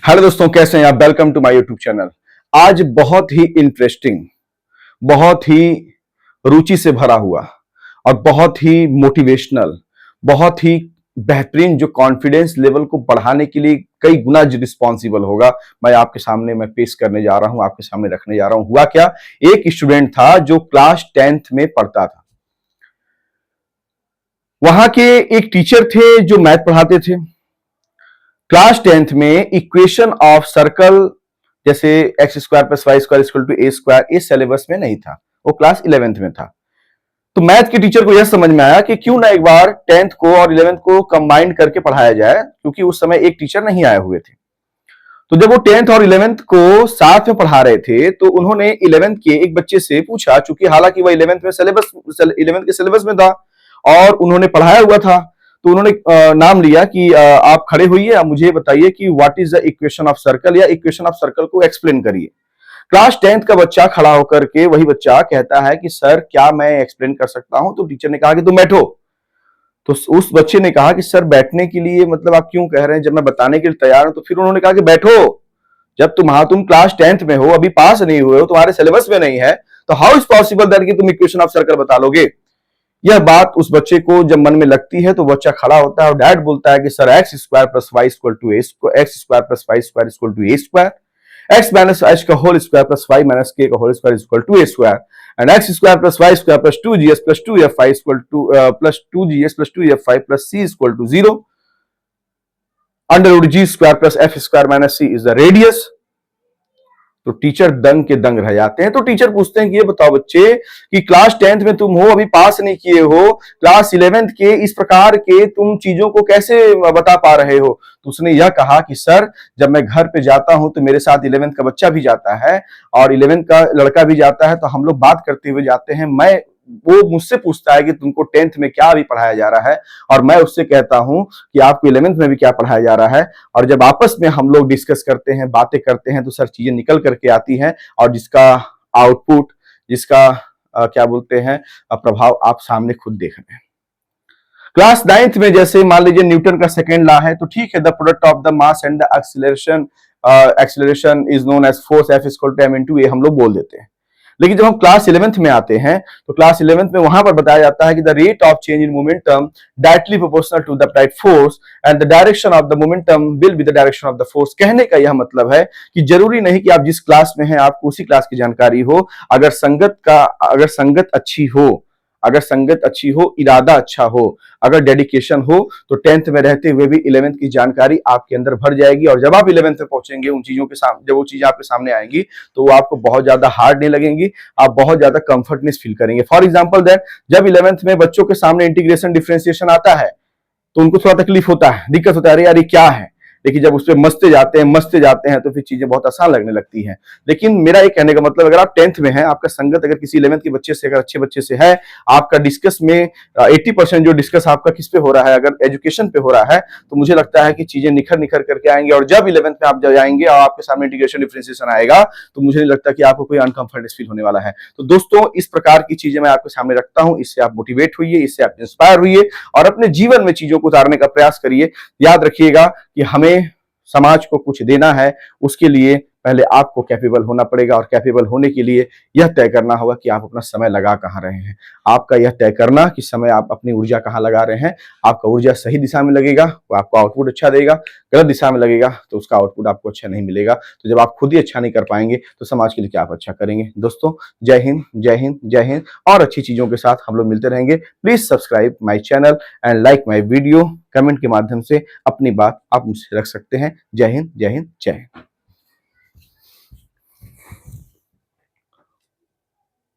Hello दोस्तों, कैसे हैं आप। Welcome to my YouTube channel. आज बहुत ही इंटरेस्टिंग, बहुत ही रुचि से भरा हुआ और बहुत ही मोटिवेशनल, बहुत ही बेहतरीन जो कॉन्फिडेंस लेवल को बढ़ाने के लिए कई गुना जो रिस्पॉन्सिबल होगा, मैं आपके सामने मैं पेश करने जा रहा हूं, आपके सामने रखने जा रहा हूं। हुआ क्या, एक स्टूडेंट था जो क्लास 10th में पढ़ता था। वहां के एक टीचर थे जो मैथ पढ़ाते थे। क्लास 10th में इक्वेशन ऑफ सर्कल जैसे X square plus Y square equal to A square, इस सिलेबस में नहीं था, वो क्लास 11th में था। तो मैथ के टीचर को यह समझ में आया कि क्यों ना एक बार 10th को और 11th को कंबाइन करके पढ़ाया जाए, क्योंकि उस समय एक टीचर नहीं आए हुए थे। तो जब वो 10th और 11th को साथ में पढ़ा रहे थे तो उन्होंने 11th के एक बच्चे से पूछा, चूंकि हालांकि वह 11th के सिलेबस में था और उन्होंने पढ़ाया हुआ था, तो उन्होंने नाम लिया कि आप खड़े होइए, आप मुझे बताइए कि what is the equation of circle, या इक्वेशन ऑफ सर्कल को एक्सप्लेन करिए। क्लास 10th का बच्चा खड़ा होकर के वही बच्चा कहता है कि सर क्या मैं एक्सप्लेन कर सकता हूं। तो टीचर ने कहा कि तुम बैठो। तो उस बच्चे ने कहा कि सर बैठने के लिए मतलब आप क्यों कह रहे हैं, जब मैं बताने के लिए तैयार हूं। तो फिर उन्होंने कहा कि बैठो, जब तुम क्लास 10th में हो, अभी पास नहीं हुए हो, तुम्हारे सिलेबस में नहीं है, तो हाउ इज पॉसिबल दैट कि तुम इक्वेशन ऑफ सर्कल बता लोगे। यह बात उस बच्चे को जब मन में लगती है तो बच्चा खड़ा होता है और डैड बोलता है कि sir X square plus Y equal to X square plus Y square equal to A square, X minus H का whole square plus Y minus K का whole square equal to A square, and X square plus Y square plus 2gx plus 2f5 equal to plus 2gx plus 2f5 plus c equal to 0, under root G square plus F square minus C is the radius. तो teacher दंग के दंग रह जाते हैं। तो teacher पूछते हैं कि ये बताओ बच्चे कि क्लास 10th में तुम हो, अभी पास नहीं किए हो, क्लास 11th के इस प्रकार के तुम चीजों को कैसे बता पा रहे हो। तो उसने यह कहा कि सर जब मैं घर पे जाता हूं तो मेरे साथ 11th का बच्चा भी जाता है और 11th का लड़का भी जाता है, तो हम लोग बात करते हुए जाते हैं। वो मुझसे पूछता है कि तुमको 10th में क्या अभी पढ़ाया जा रहा है, और मैं उससे कहता हूं कि आपको 11th में भी क्या पढ़ाया जा रहा है। और जब आपस में हम लोग डिस्कस करते हैं, बातें करते हैं, तो सर चीजें निकल करके आती हैं और जिसका आउटपुट, जिसका क्या बोलते हैं प्रभाव आप सामने खुद देख रहे हैं। क्लास 9th में जैसे मान लीजिए न्यूटन का सेकेंड लॉ है, तो ठीक है, the product of the mass and the acceleration is known as force F equal to M into A, हम लोग बोल देते हैं। लेकिन जब हम क्लास 11th में आते हैं तो क्लास 11th में वहां पर बताया जाता है कि the rate of change in momentum directly proportional to the right force and the direction of the momentum will be the direction of the force. कहने का यह मतलब है कि जरूरी नहीं कि आप जिस क्लास में हैं आपको उसी क्लास की जानकारी हो। अगर संगत अच्छी हो, अगर संगत अच्छी हो, इरादा अच्छा हो, अगर डेडिकेशन हो, तो 10th में रहते हुए भी 11th की जानकारी आपके अंदर भर जाएगी। और जब आप 11th में पहुंचेंगे, उन चीजों के सामने जब वो चीजें आपके सामने आएंगी तो वो आपको बहुत ज्यादा हार्ड नहीं लगेंगी, आप बहुत ज्यादा कंफर्टनेस फील करेंगे। फॉर एग्जाम्पल दैट जब 11th में बच्चों के सामने इंटीग्रेशन डिफरेंशिएशन आता है तो उनको थोड़ा तकलीफ होता है, दिक्कत होता है, अरे यार ये क्या है। लेकिन जब उस पर मस्ते जाते हैं तो फिर चीजें बहुत आसान लगने लगती हैं। लेकिन मेरा ये कहने का मतलब, अगर आप 10th में हैं, आपका संगत अगर किसी 11th के बच्चे से, अगर अच्छे बच्चे से है, आपका डिस्कस में 80% जो डिस्कस आपका किस पे हो रहा है, अगर एजुकेशन पे हो रहा है, तो मुझे लगता है कि चीजें निखर निखर करके आएंगे। और जब 11th में आप जब आएंगे और आपके सामने इंटीग्रेशन डिफरेंशिएशन आएगा तो मुझे नहीं लगता कि आपको कोई अनकंफर्टेबल फील होने वाला है। तो दोस्तों, इस प्रकार की चीजें मैं आपके सामने रखता हूं, इससे आप मोटिवेट होइए, इससे आप इंस्पायर होइए और अपने जीवन में चीजों को उतारने का प्रयास करिए। याद रखिएगा कि हमें समाज को कुछ देना है, उसके लिए पहले आपको कैपेबल होना पड़ेगा, और कैपेबल होने के लिए यह तय करना होगा कि आप अपना समय लगा कहां रहे हैं। आपका यह तय करना कि समय आप अपनी ऊर्जा कहां लगा रहे हैं। आपका ऊर्जा सही दिशा में लगेगा तो आपको आउटपुट अच्छा देगा, गलत दिशा में लगेगा तो उसका आउटपुट आपको अच्छा नहीं मिलेगा। तो जब आप खुद ही अच्छा नहीं कर पाएंगे तो समाज के लिए क्या आप अच्छा करेंगे। दोस्तों, जय हिंद, जय हिंद, जय हिंद। और अच्छी चीजों के साथ हम लोग मिलते रहेंगे। Please subscribe my channel and like my video. Comment के माध्यम से अपनी बात आप मुझसे रख सकते हैं। जय हिंद, जय हिंद, जय हिंद।